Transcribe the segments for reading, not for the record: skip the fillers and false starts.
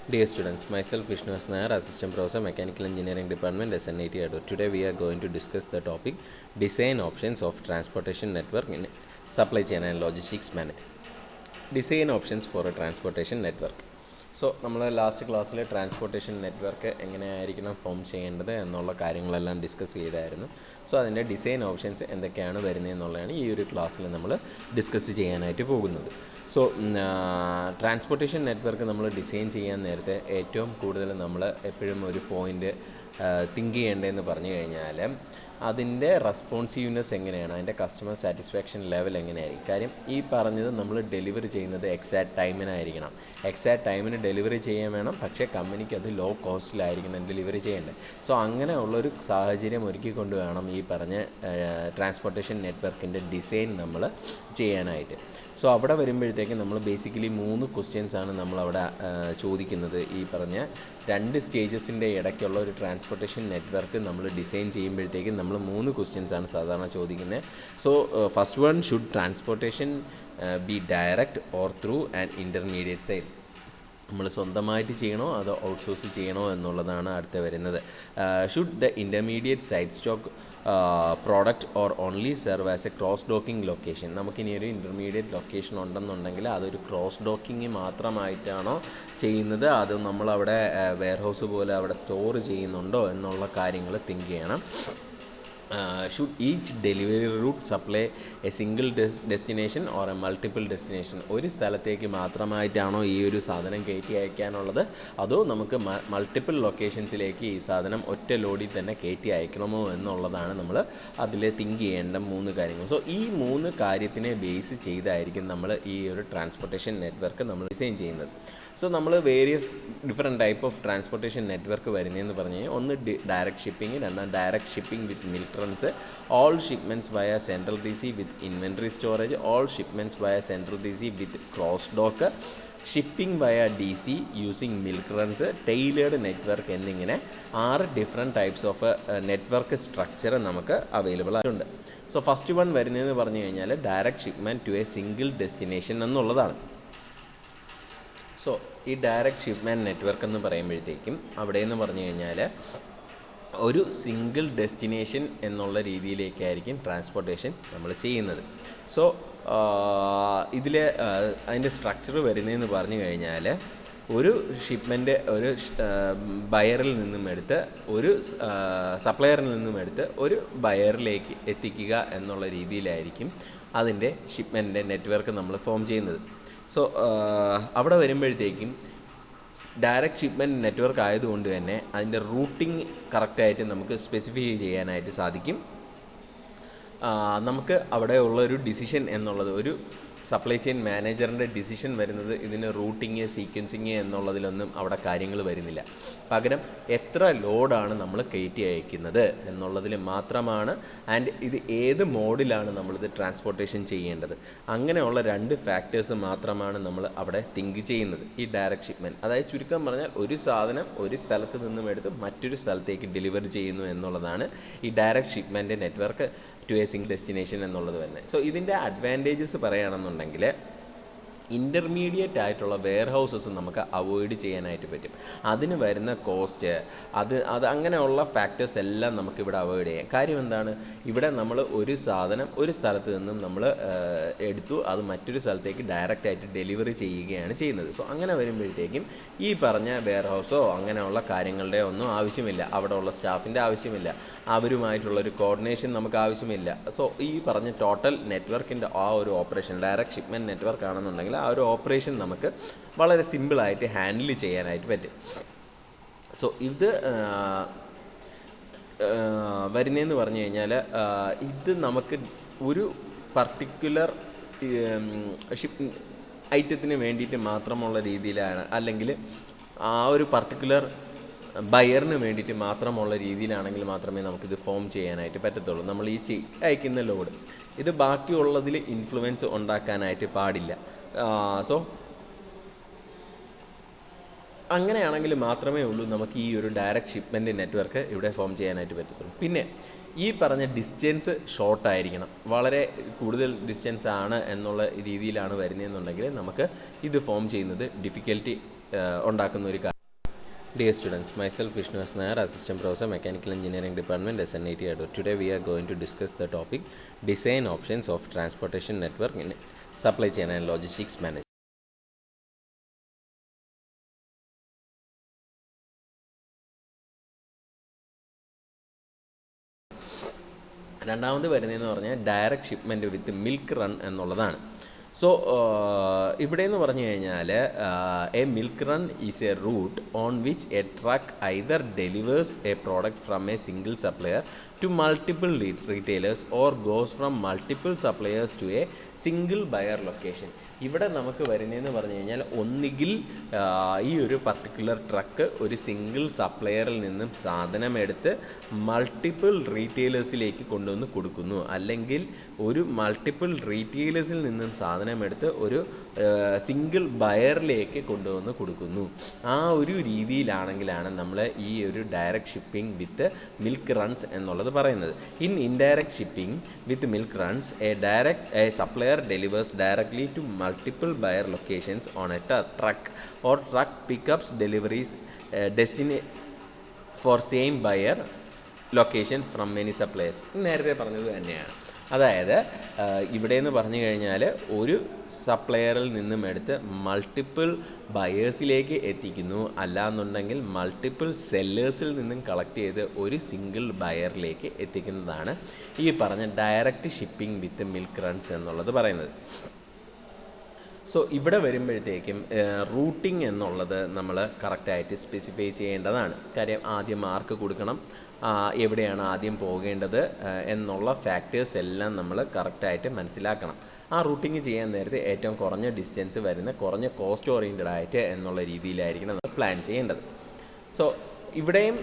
Dear students, myself Vishnu S. Nair, Assistant Professor, Mechanical Engineering Department, SNIT Adur. Today we are going to discuss the topic Design Options of Transportation Network in Supply Chain and Logistics Management. Design Options for a Transportation Network. So നമ്മൾ last ക്ലാസ്സിൽ transportation network എങ്ങനെയായിരിക്കണം form ചെയ്യേണ്ടത് എന്നുള്ള കാര്യങ്ങളെല്ലാം discuss ചെയ്തായിരുന്നു. So അതിൻ്റെ design options എന്തൊക്കെയാണ് വരുന്നതെന്നുള്ളതാണ് ഈ ഒരു ക്ലാസ്സിൽ നമ്മൾ ഡിസ്കസ് ചെയ്യാനായിട്ട് പോകുന്നത്. സോ ട്രാൻസ്പോർട്ടേഷൻ നെറ്റ്വർക്ക് നമ്മൾ ഡിസൈൻ ചെയ്യാൻ നേരത്തെ ഏറ്റവും കൂടുതൽ നമ്മൾ എപ്പോഴും ഒരു പോയിൻ്റ് തിങ്ക് ചെയ്യേണ്ടതെന്ന് പറഞ്ഞു കഴിഞ്ഞാൽ അതിൻ്റെ റെസ്പോൺസീവ്നെസ് എങ്ങനെയാണ്, അതിൻ്റെ കസ്റ്റമർ സാറ്റിസ്ഫാക്ഷൻ ലെവൽ എങ്ങനെയായിരിക്കും. കാര്യം ഈ പറഞ്ഞത് നമ്മൾ ഡെലിവറി ചെയ്യുന്നത് എക്സാക്ട് ടൈമിനായിരിക്കണം. എക്സാക്ട് ടൈമിന് ഡെലിവറി ചെയ്യാൻ വേണം, പക്ഷേ കമ്പനിക്ക് അത് ലോ കോസ്റ്റിലായിരിക്കണം ഡെലിവറി ചെയ്യേണ്ടത്. സോ അങ്ങനെ ഉള്ളൊരു സാഹചര്യം ഒരുക്കിക്കൊണ്ട് വേണം ഈ പറഞ്ഞ ട്രാൻസ്പോർട്ടേഷൻ നെറ്റ്വർക്കിൻ്റെ ഡിസൈൻ നമ്മൾ ചെയ്യാനായിട്ട്. സോ അവിടെ വരുമ്പോഴത്തേക്കും നമ്മൾ ബേസിക്കലി 3 ക്വസ്റ്റ്യൻസാണ് നമ്മളവിടെ ചോദിക്കുന്നത്. ഈ പറഞ്ഞ 2 സ്റ്റേജസിൻ്റെ ഇടയ്ക്കുള്ള ഒരു ട്രാൻസ്പോർട്ടേഷൻ നെറ്റ്വർക്ക് നമ്മൾ ഡിസൈൻ ചെയ്യുമ്പോഴത്തേക്കും നമ്മൾ 3 ക്വസ്റ്റ്യൻസാണ് സാധാരണ ചോദിക്കുന്നത്. So first one, should transportation B direct or through and intermediate side. നമ്മൾ സ്വന്തമായിട്ട് ചെയ്യണോ അതോ ഔട്ട്സോഴ്സ് ചെയ്യണോ എന്നുള്ളതാണ് അടുത്ത് വരുന്നത്. Should the intermediate side stock product or only serve as A cross docking location. നമുക്കിനി ഒരു ഇൻ്റർമീഡിയറ്റ് ലൊക്കേഷൻ ഉണ്ടെന്നുണ്ടെങ്കിൽ അതൊരു ക്രോസ് ഡോക്കിങ് മാത്രമായിട്ടാണോ ചെയ്യുന്നത്, അത് നമ്മളവിടെ വെയർഹൗസ് പോലെ അവിടെ സ്റ്റോർ ചെയ്യുന്നുണ്ടോ എന്നുള്ള കാര്യങ്ങൾ തിങ്ക് ചെയ്യണം. Should each delivery route supply a single destination or a multiple destination? ഒരു സ്ഥലത്തേക്ക് മാത്രമായിട്ടാണോ ഈ ഒരു സാധനം കയറ്റി അയക്കാനുള്ളത്, അതോ നമുക്ക് മൾട്ടിപ്പിൾ ലൊക്കേഷൻസിലേക്ക് ഈ സാധനം ഒറ്റ ലോഡിൽ തന്നെ കയറ്റി അയക്കണമോ എന്നുള്ളതാണ് നമ്മൾ അതിൽ തിങ്ക് ചെയ്യേണ്ട 3 കാര്യങ്ങൾ. സോ ഈ 3 കാര്യത്തിനെ ബേസ് ചെയ്തായിരിക്കും നമ്മൾ ഈ ഒരു ട്രാൻസ്പോർട്ടേഷൻ നെറ്റ്വർക്ക് നമ്മൾ ഡിസൈൻ ചെയ്യുന്നത്. സോ നമ്മൾ various different type of transportation network വരുന്നതെന്ന് പറഞ്ഞു കഴിഞ്ഞാൽ, ഒന്ന് ഡയറക്റ്റ് ഷിപ്പിംഗ്, രണ്ടാം direct shipping with milk runs, all shipments via central DC with inventory storage, all shipments via central DC with cross dock, shipping via DC using milk runs, tailored network എന്നിങ്ങനെ 6 different types of network structure നമുക്ക് available ആയിട്ടുണ്ട്. So first one വരുന്നതെന്ന് പറഞ്ഞു കഴിഞ്ഞാൽ direct shipment to a single destination എന്നുള്ളതാണ്. So ഈ direct shipment network എന്ന് പറയുമ്പോഴത്തേക്കും അവിടെ എന്ന് പറഞ്ഞു കഴിഞ്ഞാൽ ഒരു സിംഗിൾ ഡെസ്റ്റിനേഷൻ എന്നുള്ള രീതിയിലേക്കായിരിക്കും ട്രാൻസ്പോർട്ടേഷൻ നമ്മൾ ചെയ്യുന്നത്. സോ ഇതിൽ അതിൻ്റെ സ്ട്രക്ചർ വരുന്നതെന്ന് പറഞ്ഞു കഴിഞ്ഞാൽ, ഒരു ഷിപ്മെൻറ്റ് ഒരു ബയറിൽ നിന്നും എടുത്ത് ഒരു സപ്ലയറിൽ നിന്നും എടുത്ത് ഒരു ബയറിലേക്ക് എത്തിക്കുക എന്നുള്ള രീതിയിലായിരിക്കും അതിൻ്റെ ഷിപ്മെൻറ്റിൻ്റെ നെറ്റ്വർക്ക് നമ്മൾ ഫോം ചെയ്യുന്നത്. സോ അവിടെ വരുമ്പോഴത്തേക്കും ഡയറക്റ്റ് ഷിപ്മെൻറ്റ് നെറ്റ്വർക്ക് ആയതുകൊണ്ട് തന്നെ അതിൻ്റെ റൂട്ടിങ് കറക്റ്റായിട്ട് നമുക്ക് സ്പെസിഫൈ ചെയ്യാനായിട്ട് സാധിക്കും. നമുക്ക് അവിടെ ഉള്ളൊരു ഡിസിഷൻ എന്നുള്ളത്, ഒരു സപ്ലൈ ചെയിൻ മാനേജറിൻ്റെ ഡിസിഷൻ വരുന്നത് ഇതിന് റൂട്ടിങ്, സീക്വൻസിങ് എന്നുള്ളതിലൊന്നും അവിടെ കാര്യങ്ങൾ വരുന്നില്ല. പകരം എത്ര ലോഡാണ് നമ്മൾ കയറ്റി അയക്കുന്നത് എന്നുള്ളതിൽ മാത്രമാണ്, ആൻഡ് ഇത് ഏത് മോഡിലാണ് നമ്മളിത് ട്രാൻസ്പോർട്ടേഷൻ ചെയ്യേണ്ടത്, അങ്ങനെയുള്ള 2 ഫാക്ടേഴ്സ് മാത്രമാണ് നമ്മൾ അവിടെ തിങ്ക് ചെയ്യുന്നത് ഈ ഡയറക്റ്റ് ഷിപ്മെൻറ്റ്. അതായത് ചുരുക്കം പറഞ്ഞാൽ ഒരു സാധനം ഒരു സ്ഥലത്ത് നിന്നും എടുത്ത് മറ്റൊരു സ്ഥലത്തേക്ക് ഡെലിവറി ചെയ്യുന്നു എന്നുള്ളതാണ് ഈ direct shipment network to a single destination എന്നുള്ളത് തന്നെ. സോ ഇതിൻ്റെ അഡ്വാൻറ്റേജസ് പറയുകയാണെന്നുണ്ടെങ്കിൽ, ഇൻ്റർമീഡിയറ്റ് ആയിട്ടുള്ള വെയർ ഹൗസസ് നമുക്ക് അവോയ്ഡ് ചെയ്യാനായിട്ട് പറ്റും. അതിന് വരുന്ന കോസ്റ്റ്, അത് അങ്ങനെയുള്ള ഫാക്ടേഴ്സ് എല്ലാം നമുക്കിവിടെ അവോയ്ഡ് ചെയ്യാം. കാര്യം എന്താണ്, ഇവിടെ നമ്മൾ ഒരു സാധനം ഒരു സ്ഥലത്ത് നിന്നും നമ്മൾ എടുത്തു അത് മറ്റൊരു സ്ഥലത്തേക്ക് ഡയറക്റ്റായിട്ട് ഡെലിവറി ചെയ്യുകയാണ് ചെയ്യുന്നത്. സോ അങ്ങനെ വരുമ്പോഴത്തേക്കും ഈ പറഞ്ഞ വെയർ ഹൗസോ അങ്ങനെയുള്ള കാര്യങ്ങളുടെ ഒന്നും ആവശ്യമില്ല, അവിടെ ഉള്ള സ്റ്റാഫിൻ്റെ ആവശ്യമില്ല, അവരുമായിട്ടുള്ളൊരു കോർഡിനേഷൻ നമുക്ക് ആവശ്യമില്ല. സോ ഈ പറഞ്ഞ ടോട്ടൽ നെറ്റ്വർക്കിൻ്റെ ആ ഒരു ഓപ്പറേഷൻ, ഡയറക്റ്റ് ഷിപ്മെൻറ്റ് നെറ്റ്വർക്ക് ആണെന്നുണ്ടെങ്കിൽ ആ ഒരു ഓപ്പറേഷൻ നമുക്ക് വളരെ സിമ്പിളായിട്ട് ഹാൻഡിൽ ചെയ്യാനായിട്ട് പറ്റും. സോ ഇത് വരുന്നതെന്ന് പറഞ്ഞു കഴിഞ്ഞാൽ, ഇത് നമുക്ക് ഒരു പർട്ടിക്കുലർ ഷിപ്പ് ഐറ്റത്തിന് വേണ്ടിയിട്ട് മാത്രമുള്ള രീതിയിലാണ്, അല്ലെങ്കിൽ ആ ഒരു പർട്ടിക്കുലർ ബയറിന് വേണ്ടിയിട്ട് മാത്രമുള്ള രീതിയിലാണെങ്കിൽ മാത്രമേ നമുക്കിത് ഫോം ചെയ്യാനായിട്ട് പറ്റത്തുള്ളൂ. നമ്മൾ ഈ അയക്കുന്ന ലോഡ് ഇത് ബാക്കിയുള്ളതിൽ ഇൻഫ്ലുവൻസ് ഉണ്ടാക്കാനായിട്ട് പാടില്ല. സോ അങ്ങനെയാണെങ്കിൽ മാത്രമേ ഉള്ളൂ നമുക്ക് ഈ ഒരു ഡയറക്റ്റ് ഷിപ്മെൻറ്റ് നെറ്റ്വർക്ക് ഇവിടെ ഫോം ചെയ്യാനായിട്ട് പറ്റത്തുള്ളൂ. പിന്നെ ഈ പറഞ്ഞ ഡിസ്റ്റൻസ് ഷോർട്ടായിരിക്കണം, വളരെ കൂടുതൽ ഡിസ്റ്റൻസ് ആണ് എന്നുള്ള രീതിയിലാണ് വരുന്നതെന്നുണ്ടെങ്കിൽ നമുക്ക് ഇത് ഫോം ചെയ്യുന്നത് ഡിഫിക്കൽറ്റി ഉണ്ടാക്കുന്ന ഒരു കാര്യം. Dear students, myself Vishnu S. Nair, Assistant Professor, Mechanical Engineering Department, SNIT Adur. Today we are going to discuss the topic Design Options of Transportation Network in Supply Chain and Logistics Management. രണ്ടാമത് വരുന്നതെന്ന് പറഞ്ഞാൽ direct shipment with milk run എന്നുള്ളതാണ്. So ഇവിടെ എന്ന് പറഞ്ഞു കഴിഞ്ഞാൽ a milk run is a route on which a truck either delivers a product from a single supplier to multiple retailers or goes from multiple suppliers to a single buyer location. ഇവിടെ നമുക്ക് വരുന്നതെന്ന് പറഞ്ഞു കഴിഞ്ഞാൽ ഒന്നുകിൽ ഈ ഒരു particular truck ഒരു single സപ്ലയറിൽ നിന്നും സാധനം എടുത്ത് മൾട്ടിപ്പിൾ റീറ്റെയിലേഴ്സിലേക്ക് കൊണ്ടുവന്ന് കൊടുക്കുന്നു, അല്ലെങ്കിൽ ഒരു മൾട്ടിപ്പിൾ റീറ്റെയിലേഴ്സിൽ നിന്നും സാധനം എടുത്ത് ഒരു സിംഗിൾ ബയറിലേക്ക് കൊണ്ടുവന്ന് കൊടുക്കുന്നു. ആ ഒരു രീതിയിലാണെങ്കിലാണ് നമ്മൾ ഈ ഒരു direct shipping with milk runs എന്നുള്ളത് പറയുന്നത്. In indirect shipping with milk runs A supplier delivers directly to multiple buyer locations on a truck or truck pickups deliveries destined for same buyer location from many suppliers. നേരത്തെ പറഞ്ഞത് തന്നെയാണ്. അതായത് ഇവിടെ എന്ന് പറഞ്ഞു കഴിഞ്ഞാൽ ഒരു സപ്ലയറിൽ നിന്നും എടുത്ത് മൾട്ടിപ്പിൾ ബയേഴ്സിലേക്ക് എത്തിക്കുന്നു, അല്ലാന്നുണ്ടെങ്കിൽ മൾട്ടിപ്പിൾ സെല്ലേഴ്സിൽ നിന്നും കളക്ട് ചെയ്ത് ഒരു സിംഗിൾ ബയറിലേക്ക് എത്തിക്കുന്നതാണ് ഈ പറഞ്ഞ direct shipping with milk runs എന്നുള്ളത് പറയുന്നത്. സോ ഇവിടെ വരുമ്പോഴത്തേക്കും റൂട്ടിംഗ് എന്നുള്ളത് നമ്മൾ കറക്റ്റായിട്ട് സ്പെസിഫൈ ചെയ്യേണ്ടതാണ്. കാര്യം ആദ്യം മാർക്ക് കൊടുക്കണം, എവിടെയാണ് ആദ്യം പോകേണ്ടത് എന്നുള്ള ഫാക്ടേഴ്സ് എല്ലാം നമ്മൾ കറക്റ്റായിട്ട് മനസ്സിലാക്കണം. ആ റൂട്ടിങ് ചെയ്യാൻ നേരത്തെ ഏറ്റവും കുറഞ്ഞ ഡിസ്റ്റൻസ് വരുന്ന കുറഞ്ഞ കോസ്റ്റ് ഓറിയൻറ്റഡ് ആയിട്ട് എന്നുള്ള രീതിയിലായിരിക്കണം നമ്മൾ പ്ലാൻ ചെയ്യേണ്ടത്. സോ ഇവിടെയും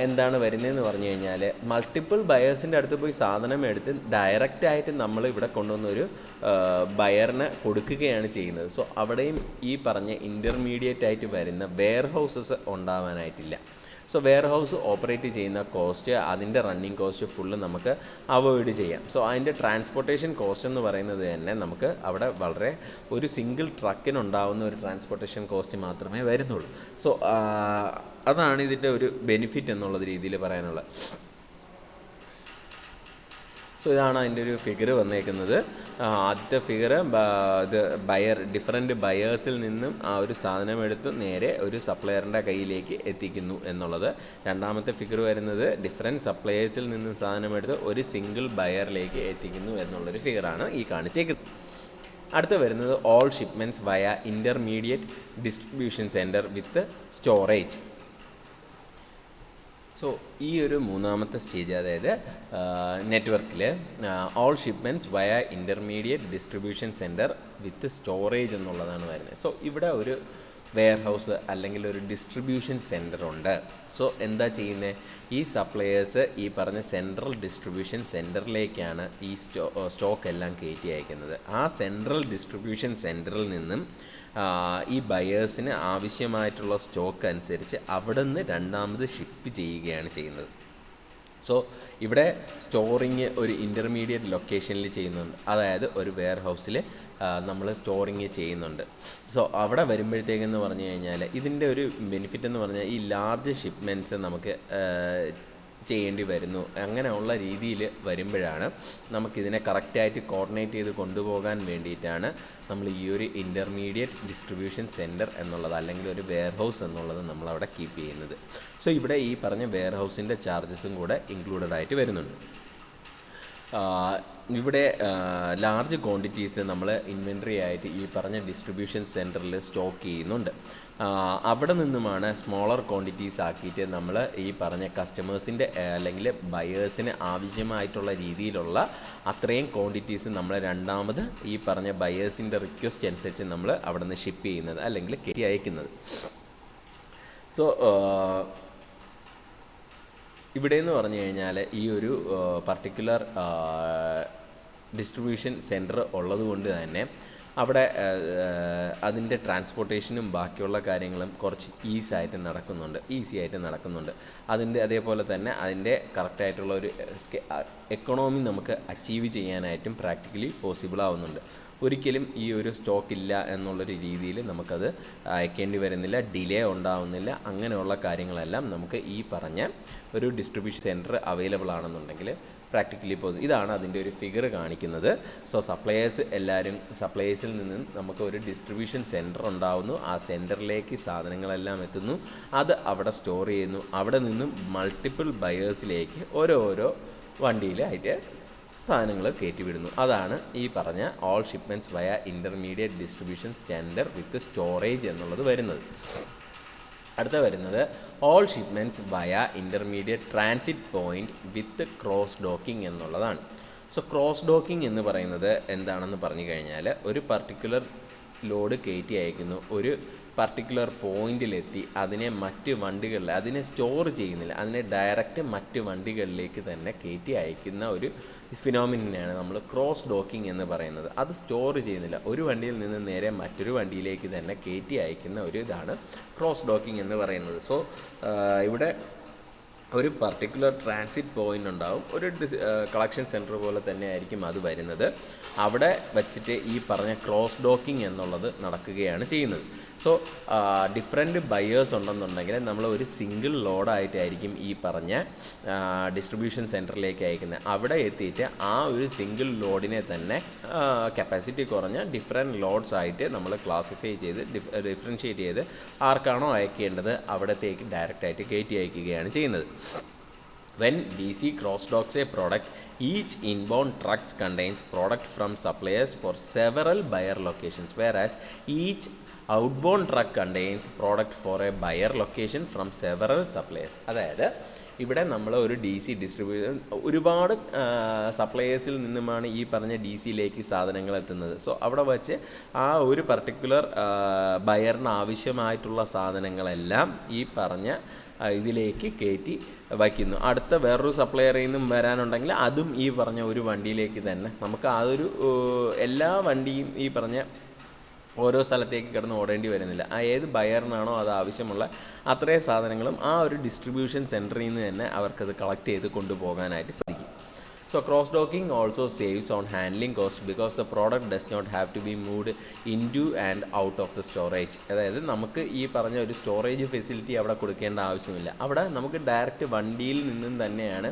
എന്താണ് വരുന്നതെന്ന് പറഞ്ഞു കഴിഞ്ഞാൽ മൾട്ടിപ്പിൾ ബയേഴ്സിൻ്റെ അടുത്ത് പോയി സാധനം എടുത്ത് ഡയറക്റ്റായിട്ട് നമ്മൾ ഇവിടെ കൊണ്ടുവന്നൊരു ബയറിന് കൊടുക്കുകയാണ് ചെയ്യുന്നത്. സോ അവിടെയും ഈ പറഞ്ഞ ഇൻ്റർമീഡിയറ്റ് ആയിട്ട് വരുന്ന വെയർ ഹൗസസ് ഉണ്ടാവാനായിട്ടില്ല. സോ വെയർ ഹൗസ് ഓപ്പറേറ്റ് ചെയ്യുന്ന കോസ്റ്റ്, അതിൻ്റെ റണ്ണിങ് കോസ്റ്റ് ഫുള്ള് നമുക്ക് അവോയ്ഡ് ചെയ്യാം. സോ അതിൻ്റെ ട്രാൻസ്പോർട്ടേഷൻ കോസ്റ്റ് എന്ന് പറയുന്നത് തന്നെ നമുക്ക് അവിടെ വളരെ ഒരു സിംഗിൾ ട്രക്കിനുണ്ടാവുന്ന ഒരു ട്രാൻസ്പോർട്ടേഷൻ കോസ്റ്റ് മാത്രമേ വരുന്നുള്ളൂ. സോ അതാണ് ഇതിൻ്റെ ഒരു ബെനിഫിറ്റ് എന്നുള്ള രീതിയിൽ പറയാനുള്ളത്. സോ ഇതാണ് അതിൻ്റെ ഒരു ഫിഗർ വന്നേക്കുന്നത്. ആദ്യത്തെ ഫിഗർ ഇത് ഡിഫറെൻറ്റ് ബയേഴ്സിൽ നിന്നും ആ ഒരു സാധനം എടുത്ത് നേരെ ഒരു സപ്ലയറിൻ്റെ കയ്യിലേക്ക് എത്തിക്കുന്നു എന്നുള്ളത്. രണ്ടാമത്തെ ഫിഗർ വരുന്നത് ഡിഫറെൻറ്റ് സപ്ലയേഴ്സിൽ നിന്നും സാധനം എടുത്ത് ഒരു സിംഗിൾ ബയറിലേക്ക് എത്തിക്കുന്നു എന്നുള്ളൊരു ഫിഗറാണ് ഈ കാണിച്ചേക്കുന്നത്. അടുത്ത് വരുന്നത് ഓൾ ഷിപ്മെൻറ്റ്സ് വയ ഇൻ്റർമീഡിയറ്റ് ഡിസ്ട്രിബ്യൂഷൻ സെൻറ്റർ വിത്ത് സ്റ്റോറേജ്. സോ ഈ ഒരു മൂന്നാമത്തെ സ്റ്റേജ്, അതായത് നെറ്റ്വർക്കിൽ ഓൾ ഷിപ്മെൻറ്റ്സ് വയ ഇൻ്റർമീഡിയറ്റ് ഡിസ്ട്രിബ്യൂഷൻ സെൻറ്റർ വിത്ത് സ്റ്റോറേജ് എന്നുള്ളതാണ് വരുന്നത്. സോ ഇവിടെ ഒരു വെയർ ഹൗസ് അല്ലെങ്കിൽ ഒരു ഡിസ്ട്രിബ്യൂഷൻ സെൻറ്റർ ഉണ്ട്. സോ എന്താ ചെയ്യുന്നത്, ഈ സപ്ലയേഴ്സ് ഈ പറഞ്ഞ സെൻട്രൽ ഡിസ്ട്രിബ്യൂഷൻ സെൻറ്ററിലേക്കാണ് ഈ സ്റ്റോക്ക് എല്ലാം കയറ്റി അയക്കുന്നത്. ആ സെൻട്രൽ ഡിസ്ട്രിബ്യൂഷൻ സെൻറ്ററിൽ നിന്നും ഈ ബയേഴ്സിന് ആവശ്യമായിട്ടുള്ള സ്റ്റോക്ക് അനുസരിച്ച് അവിടെ നിന്ന് രണ്ടാമത് ഷിപ്പ് ചെയ്യുകയാണ് ചെയ്യുന്നത്. സോ ഇവിടെ സ്റ്റോറിങ് ഒരു ഇൻ്റർമീഡിയറ്റ് ലൊക്കേഷനിൽ ചെയ്യുന്നുണ്ട്, അതായത് ഒരു വെയർ ഹൗസിൽ നമ്മൾ സ്റ്റോറിങ് ചെയ്യുന്നുണ്ട്. സോ അവിടെ വരുമ്പോഴത്തേക്കെന്ന് പറഞ്ഞു കഴിഞ്ഞാൽ ഇതിൻ്റെ ഒരു ബെനിഫിറ്റ് എന്ന് പറഞ്ഞാൽ ഈ ലാർജ് ഷിപ്മെൻറ്റ്സ് നമുക്ക് ചെയ്യേണ്ടി വരുന്നു. അങ്ങനെയുള്ള രീതിയിൽ വരുമ്പോഴാണ് നമുക്കിതിനെ കറക്റ്റായിട്ട് കോർഡിനേറ്റ് ചെയ്ത് കൊണ്ടുപോകാൻ വേണ്ടിയിട്ടാണ് നമ്മൾ ഈ ഒരു ഇൻ്റർമീഡിയറ്റ് ഡിസ്ട്രിബ്യൂഷൻ സെൻറ്റർ എന്നുള്ളത് അല്ലെങ്കിൽ ഒരു വെയർ ഹൗസ് എന്നുള്ളത് നമ്മളവിടെ കീപ്പ് ചെയ്യുന്നത്. സോ ഇവിടെ ഈ പറഞ്ഞ വെയർ ഹൗസിൻ്റെ ചാർജസും കൂടെ ഇൻക്ലൂഡഡ് ആയിട്ട് വരുന്നുണ്ട്. ഇവിടെ ലാർജ് ക്വാണ്ടിറ്റീസ് നമ്മൾ ഇൻവെൻട്രി ആയിട്ട് ഈ പറഞ്ഞ ഡിസ്ട്രിബ്യൂഷൻ സെൻറ്ററിൽ സ്റ്റോക്ക് ചെയ്യുന്നുണ്ട്. അവിടെ നിന്നുമാണ് സ്മോളർ ക്വാണ്ടിറ്റീസ് ആക്കിയിട്ട് നമ്മൾ ഈ പറഞ്ഞ കസ്റ്റമേഴ്സിൻ്റെ അല്ലെങ്കിൽ ബയേഴ്സിന് ആവശ്യമായിട്ടുള്ള രീതിയിലുള്ള അത്രയും ക്വാണ്ടിറ്റീസ് നമ്മൾ രണ്ടാമത് ഈ പറഞ്ഞ ബയേഴ്സിൻ്റെ റിക്വസ്റ്റ് അനുസരിച്ച് നമ്മൾ അവിടെ നിന്ന് ഷിപ്പ് ചെയ്യുന്നത് അല്ലെങ്കിൽ കയറ്റി അയക്കുന്നത്. സോ ഇവിടെ എന്ന് പറഞ്ഞു കഴിഞ്ഞാൽ ഈ ഒരു പർട്ടിക്കുലർ ഡിസ്ട്രിബ്യൂഷൻ സെൻറ്റർ ഉള്ളത് കൊണ്ട് തന്നെ അവിടെ അതിൻ്റെ ട്രാൻസ്പോർട്ടേഷനും ബാക്കിയുള്ള കാര്യങ്ങളും കുറച്ച് ഈസി ആയിട്ട് നടക്കുന്നുണ്ട്. അതേപോലെ തന്നെ അതിൻ്റെ കറക്റ്റായിട്ടുള്ള ഒരു എക്കണോമി നമുക്ക് അച്ചീവ് ചെയ്യാനായിട്ടും പ്രാക്ടിക്കലി പോസിബിൾ ആവുന്നുണ്ട്. ഒരിക്കലും ഈ ഒരു സ്റ്റോക്ക് ഇല്ല എന്നുള്ളൊരു രീതിയിൽ നമുക്കത് അയക്കേണ്ടി വരുന്നില്ല, ഡിലേ ഉണ്ടാവുന്നില്ല. അങ്ങനെയുള്ള കാര്യങ്ങളെല്ലാം നമുക്ക് ഈ പറഞ്ഞ ഒരു ഡിസ്ട്രിബ്യൂഷൻ സെൻറ്റർ അവൈലബിൾ ആണെന്നുണ്ടെങ്കിൽ പ്രാക്ടിക്കലി ഇതാണ് അതിൻ്റെ ഒരു ഫിഗർ കാണിക്കുന്നത്. സോ സപ്ലയേഴ്സിൽ നിന്നും നമുക്ക് ഒരു ഡിസ്ട്രിബ്യൂഷൻ സെൻറ്റർ ഉണ്ടാവുന്നു. ആ സെൻറ്ററിലേക്ക് സാധനങ്ങളെല്ലാം എത്തുന്നു, അത് അവിടെ സ്റ്റോർ ചെയ്യുന്നു. അവിടെ നിന്നും മൾട്ടിപ്പിൾ ബയേഴ്സിലേക്ക് ഓരോരോ വണ്ടിയിലായിട്ട് സാധനങ്ങൾ കയറ്റിവിടുന്നു. അതാണ് ഈ പറഞ്ഞ ഓൾ ഷിപ്മെൻറ്റ്സ് വയ ഇൻ്റർമീഡിയറ്റ് ഡിസ്ട്രിബ്യൂഷൻ സെൻറ്റർ വിത്ത് സ്റ്റോറേജ് എന്നുള്ളത് വരുന്നത്. അടുത്ത വരുന്നത് ഓൾ ഷിപ്മെൻറ്റ്സ് വയ ഇൻ്റർമീഡിയറ്റ് ട്രാൻസിറ്റ് പോയിൻറ്റ് വിത്ത് ക്രോസ് ഡോക്കിംഗ് എന്നുള്ളതാണ്. സോ ക്രോസ് ഡോക്കിംഗ് എന്ന് പറയുന്നത് എന്താണെന്ന് പറഞ്ഞു കഴിഞ്ഞാൽ, ഒരു പർട്ടിക്കുലർ ലോഡ് കയറ്റി അയക്കുന്നു, ഒരു പർട്ടിക്കുലർ പോയിന്റിലെത്തി അതിനെ മറ്റ് വണ്ടികളിൽ അതിനെ സ്റ്റോർ ചെയ്യുന്നില്ല, അതിനെ ഡയറക്റ്റ് മറ്റ് വണ്ടികളിലേക്ക് തന്നെ കയറ്റി അയക്കുന്ന ഒരു ഫിനോമിനയാണ് നമ്മൾ ക്രോസ് ഡോക്കിംഗ് എന്ന് പറയുന്നത്. അത് സ്റ്റോർ ചെയ്യുന്നില്ല, ഒരു വണ്ടിയിൽ നിന്ന് നേരെ മറ്റൊരു വണ്ടിയിലേക്ക് തന്നെ കയറ്റി അയക്കുന്ന ഒരു ഇതാണ് ക്രോസ് ഡോക്കിംഗ് എന്ന് പറയുന്നത്. സോ ഇവിടെ ഒരു പർട്ടിക്കുലർ ട്രാൻസിറ്റ് പോയിൻ്റ് ഉണ്ടാവും, ഒരു കളക്ഷൻ സെൻറ്റർ പോലെ തന്നെ ആയിരിക്കും അത് വരുന്നത്. അവിടെ വച്ചിട്ട് ഈ പറഞ്ഞ ക്രോസ് ഡോക്കിംഗ് എന്നുള്ളത് നടക്കുകയാണ് ചെയ്യുന്നത്. സോ ഡിഫറെൻറ്റ് ബയേഴ്സ് ഉണ്ടെന്നുണ്ടെങ്കിൽ നമ്മൾ ഒരു സിംഗിൾ ലോഡായിട്ടായിരിക്കും ഈ പറഞ്ഞ ഡിസ്ട്രിബ്യൂഷൻ സെൻറ്ററിലേക്ക് അയക്കുന്നത്. അവിടെ എത്തിയിട്ട് ആ ഒരു സിംഗിൾ ലോഡിനെ തന്നെ കപ്പാസിറ്റി കുറഞ്ഞ ഡിഫറെൻറ്റ് ലോഡ്സ് ആയിട്ട് നമ്മൾ ക്ലാസിഫൈ ചെയ്ത് ഡിഫറൻഷ്യേറ്റ് ചെയ്ത് ആർക്കാണോ അയക്കേണ്ടത് അവിടത്തേക്ക് ഡയറക്റ്റായിട്ട് കയറ്റി അയക്കുകയാണ് ചെയ്യുന്നത്. When DC cross-docks a product, each inbound trucks contains product from suppliers for several buyer locations, whereas each outbound truck contains product for a buyer location from several suppliers. അതായത് ഇവിടെ നമ്മൾ ഒരു DC ഡിസ്ട്രിബ്യൂഷൻ ഒരുപാട് സപ്ലയേഴ്സിൽ നിന്നുമാണ് ഈ പറഞ്ഞ DCയിലേക്ക് സാധനങ്ങൾ എത്തുന്നത്. സോ അവിടെ വച്ച് ആ ഒരു പർട്ടിക്കുലർ ബയറിന് ആവശ്യമായിട്ടുള്ള സാധനങ്ങളെല്ലാം ഈ പറഞ്ഞ ഇതിലേക്ക് കയറ്റി വയ്ക്കുന്നു. അടുത്ത വേറൊരു സപ്ലയറിൽ നിന്നും വരാനുണ്ടെങ്കിൽ അതും ഈ പറഞ്ഞ ഒരു വണ്ടിയിലേക്ക് തന്നെ നമുക്ക് അതൊരു എല്ലാ വണ്ടിയും ഈ പറഞ്ഞ ഓരോ സ്ഥലത്തേക്ക് കിടന്ന് ഓടേണ്ടി വരുന്നില്ല. ആ ഏത് ബയറിനാണോ അത് ആവശ്യമുള്ള അത്രയും സാധനങ്ങളും ആ ഒരു ഡിസ്ട്രിബ്യൂഷൻ സെൻറ്ററിൽ നിന്ന് തന്നെ അവർക്കത് കളക്ട് ചെയ്ത് കൊണ്ടുപോകാനായിട്ട് സാധിക്കും. So cross-docking also saves on handling cost because the product does not have to be moved into and out of the storage. അതായത് നമുക്ക് ഈ പറഞ്ഞ ഒരു സ്റ്റോറേജ് ഫെസിലിറ്റി അവിടെ കൊടുക്കേണ്ട ആവശ്യമില്ല. അവിടെ നമുക്ക് ഡയറക്റ്റ് വണ്ടിയിൽ നിന്നും തന്നെയാണ്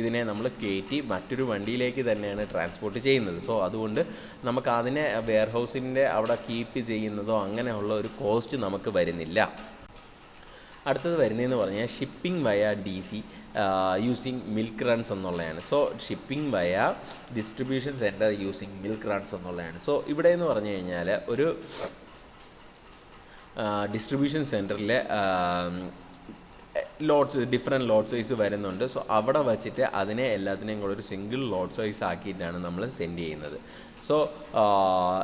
ഇതിനെ നമ്മൾ കയറ്റി മറ്റൊരു വണ്ടിയിലേക്ക് തന്നെയാണ് ട്രാൻസ്പോർട്ട് ചെയ്യുന്നത്. സോ അതുകൊണ്ട് നമുക്ക് അതിനെ വെയർഹൗസിൻ്റെ അവിടെ കീപ്പ് ചെയ്യുന്നതോ അങ്ങനെയുള്ള ഒരു കോസ്റ്റ് നമുക്ക് വരുന്നില്ല. അടുത്തത് വരുന്നതെന്ന് പറഞ്ഞാൽ shipping via DC using milk runs എന്നുള്ളതാണ്. സോ ഷിപ്പിംഗ് വയ distribution centre using milk runs എന്നുള്ളതാണ്. സോ ഇവിടെ എന്ന് പറഞ്ഞു കഴിഞ്ഞാൽ ഒരു ഡിസ്ട്രിബ്യൂഷൻ സെൻറ്ററിൽ ഡിഫറെൻറ്റ് ലോഡ് സൈസ് വരുന്നുണ്ട്. സോ അവിടെ വച്ചിട്ട് അതിനെ എല്ലാത്തിനെയും കൂടെ ഒരു സിംഗിൾ ലോഡ് സൈസ് ആക്കിയിട്ടാണ് നമ്മൾ സെൻഡ് ചെയ്യുന്നത്. സോ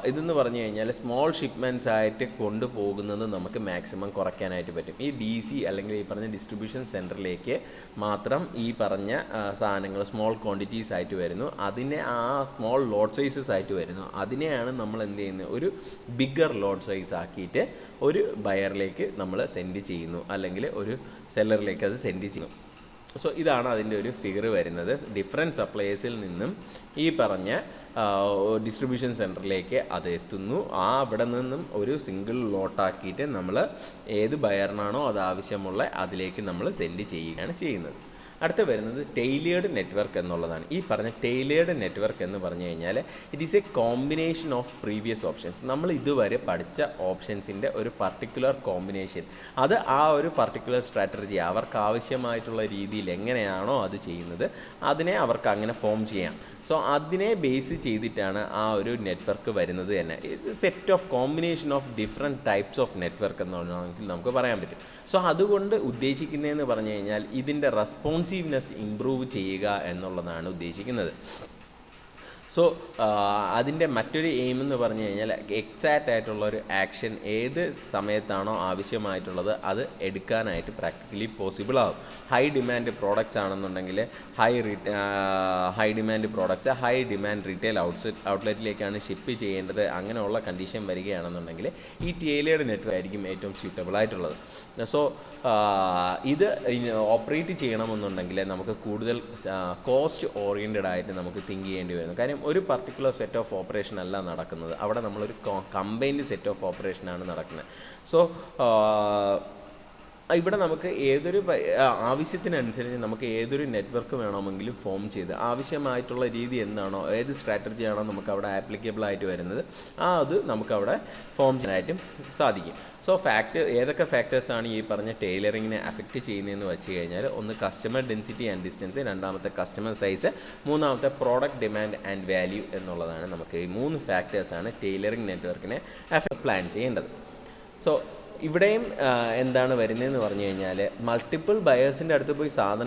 ഇതെന്ന് പറഞ്ഞു കഴിഞ്ഞാൽ സ്മോൾ ഷിപ്മെൻറ്റ്സ് ആയിട്ട് കൊണ്ടുപോകുന്നത് നമുക്ക് മാക്സിമം കുറയ്ക്കാനായിട്ട് പറ്റും. ഈ DC അല്ലെങ്കിൽ ഈ പറഞ്ഞ ഡിസ്ട്രിബ്യൂഷൻ സെൻറ്ററിലേക്ക് മാത്രം ഈ പറഞ്ഞ സാധനങ്ങൾ സ്മോൾ ക്വാണ്ടിറ്റീസ് ആയിട്ട് വരുന്നു, അതിനെ ആ സ്മോൾ ലോഡ് സൈസസ് ആയിട്ട് വരുന്നു. അതിനെയാണ് നമ്മൾ എന്ത് ചെയ്യുന്നത്, ഒരു ബിഗ്ഗർ ലോഡ് സൈസ് ആക്കിയിട്ട് ഒരു ബയറിലേക്ക് നമ്മൾ സെൻഡ് ചെയ്യുന്നു, അല്ലെങ്കിൽ ഒരു സെല്ലറിലേക്ക് അത് സെൻഡ് ചെയ്യുന്നു. സോ ഇതാണ് അതിൻ്റെ ഒരു ഫിഗർ വരുന്നത്. ഡിഫറെൻറ്റ് സപ്ലയേഴ്സിൽ നിന്നും ഈ പറഞ്ഞ ഡിസ്ട്രിബ്യൂഷൻ സെൻറ്ററിലേക്ക് അത് എത്തുന്നു. അവിടെ നിന്നും ഒരു സിംഗിൾ ലോട്ടാക്കിയിട്ട് നമ്മൾ ഏത് ബയറിനാണോ അത് ആവശ്യമുള്ള അതിലേക്ക് നമ്മൾ സെൻഡ് ചെയ്യുകയാണ് ചെയ്യുന്നത്. അടുത്ത് വരുന്നത് ടൈലേർഡ് നെറ്റ്വർക്ക് എന്നുള്ളതാണ്. ഈ പറഞ്ഞ ടൈലേർഡ് നെറ്റ്വർക്ക് എന്ന് പറഞ്ഞു കഴിഞ്ഞാൽ it is A combination of previous options. നമ്മൾ ഇതുവരെ പഠിച്ച ഓപ്ഷൻസിൻ്റെ ഒരു പർട്ടിക്കുലർ കോമ്പിനേഷൻ, അത് ആ ഒരു പർട്ടിക്കുലർ സ്ട്രാറ്റജി അവർക്ക് ആവശ്യമായിട്ടുള്ള രീതിയിൽ എങ്ങനെയാണോ അത് ചെയ്യുന്നത് അതിനെ അവർക്ക് അങ്ങനെ ഫോം ചെയ്യാം. സോ അതിനെ ബേസ് ചെയ്തിട്ടാണ് ആ ഒരു നെറ്റ്വർക്ക് വരുന്നത് തന്നെ. Set of combination of different types of network എന്നാണെങ്കിൽ നമുക്ക് പറയാൻ പറ്റും. സോ അതുകൊണ്ട് ഉദ്ദേശിക്കുന്നതെന്ന് പറഞ്ഞു കഴിഞ്ഞാൽ ഇതിൻ്റെ റെസ്പോൺസീവ്നെസ് ഇംപ്രൂവ് ചെയ്യുക എന്നുള്ളതാണ് ഉദ്ദേശിക്കുന്നത്. സോ അതിൻ്റെ മറ്റൊരു എയിം എന്ന് പറഞ്ഞു കഴിഞ്ഞാൽ എക്സാക്റ്റ് ആയിട്ടുള്ള ഒരു ആക്ഷൻ ഏത് സമയത്താണോ ആവശ്യമായിട്ടുള്ളത് അത് എടുക്കാനായിട്ട് പ്രാക്ടിക്കലി പോസിബിൾ ആകും. ഹൈ ഡിമാൻഡ് പ്രോഡക്റ്റ്സ് ആണെന്നുണ്ടെങ്കിൽ high demand products high demand retail ഔട്ട്ലെറ്റിലേക്കാണ് ഷിപ്പ് ചെയ്യേണ്ടത്. അങ്ങനെയുള്ള കണ്ടീഷൻ വരികയാണെന്നുണ്ടെങ്കിൽ ഈ ടൈലേർഡ് നെറ്റ്വർക്ക് ആയിരിക്കും ഏറ്റവും സ്യൂട്ടബിൾ ആയിട്ടുള്ളത്. സോ ഇത് ഓപ്പറേറ്റ് ചെയ്യണമെന്നുണ്ടെങ്കിൽ നമുക്ക് കൂടുതൽ കോസ്റ്റ് ഓറിയൻറ്റഡ് ആയിട്ട് നമുക്ക് തിങ്ക് ചെയ്യേണ്ടി വരുന്നു. കാര്യം ഒരു പർട്ടിക്കുലർ സെറ്റ് ഓഫ് ഓപ്പറേഷൻ അല്ല നടക്കുന്നത്. അവിടെ നമ്മളൊരു കമ്പൈൻഡ് സെറ്റ് ഓഫ് ഓപ്പറേഷനാണ് നടക്കുന്നത്. സോ ഇവിടെ നമുക്ക് ആവശ്യത്തിനനുസരിച്ച് നമുക്ക് ഏതൊരു നെറ്റ്വർക്ക് വേണമെങ്കിലും ഫോം ചെയ്ത് ആവശ്യമായിട്ടുള്ള രീതി എന്താണോ, ഏത് സ്ട്രാറ്റജിയാണോ നമുക്ക് അവിടെ ആപ്ലിക്കബിൾ ആയിട്ട് വരുന്നത് അത് നമുക്കവിടെ ഫോം ചെയ്യാനായിട്ടും സാധിക്കും. സോ ഏതൊക്കെ ഫാക്ടേഴ്സാണ് ഈ പറഞ്ഞ ടൈലറിങ്ങിനെ അഫക്റ്റ് ചെയ്യുന്നതെന്ന് വെച്ച് കഴിഞ്ഞാൽ, ഒന്ന് കസ്റ്റമർ ഡെൻസിറ്റി ആൻഡ് ഡിസ്റ്റൻസ്, രണ്ടാമത്തെ കസ്റ്റമർ സൈസ്, മൂന്നാമത്തെ പ്രോഡക്റ്റ് ഡിമാൻഡ് ആൻഡ് വാല്യൂ എന്നുള്ളതാണ്. നമുക്ക് ഈ 3 ഫാക്ടേഴ്സാണ് ടൈലറിങ് നെറ്റ്വർക്കിനെ പ്ലാൻ ചെയ്യേണ്ടത്. സോ ഇവിടെയും എന്താണ് വരുന്നതെന്ന് പറഞ്ഞു കഴിഞ്ഞാൽ, മൾട്ടിപ്പിൾ ബയേഴ്സിൻ്റെ അടുത്ത് പോയി സാധനം